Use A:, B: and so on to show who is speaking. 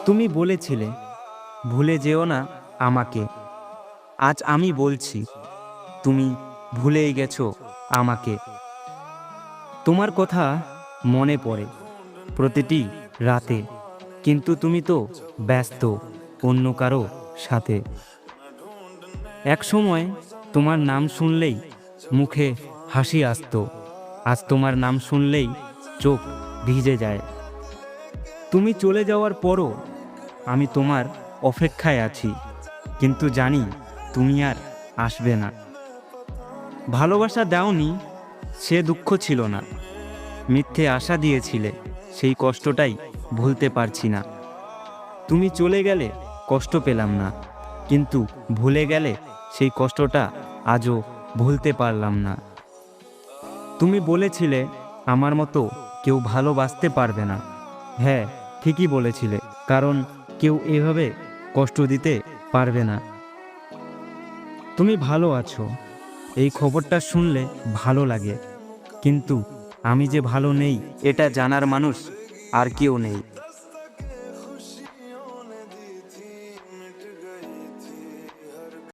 A: তুমি বলেছিলে ভুলে যেও না আমাকে। আজ আমি বলছি তুমি ভুলেই গেছো আমাকে। তোমার কথা মনে পড়ে প্রতিটি রাতে, কিন্তু তুমি তো ব্যস্ত অন্য কারো সাথে। এক সময় তোমার নাম শুনলেই মুখে হাসি আসতো, আজ তোমার নাম শুনলেই চোখ ভিজে যায়। তুমি চলে যাওয়ার পরও আমি তোমার অপেক্ষায় আছি, কিন্তু জানি তুমি আর আসবে না। ভালোবাসা দাওনি সে দুঃখ ছিল না, মিথ্যে আশা দিয়েছিলে সেই কষ্টটাই ভুলতে পারছি না। তুমি চলে গেলে কষ্ট পেলাম না, কিন্তু ভুলে গেলে সেই কষ্টটা আজও ভুলতে পারলাম না। তুমি বলেছিলে আমার মতো কেউ ভালোবাসতে পারবে না। হ্যাঁ, ঠিকই বলেছিলে, কারণ কেউ এভাবে কষ্ট দিতে পারবে না। তুমি ভালো আছো এই খবরটা শুনলে ভালো লাগে, কিন্তু আমি যে ভালো নেই এটা জানার মানুষ আর কেউ নেই।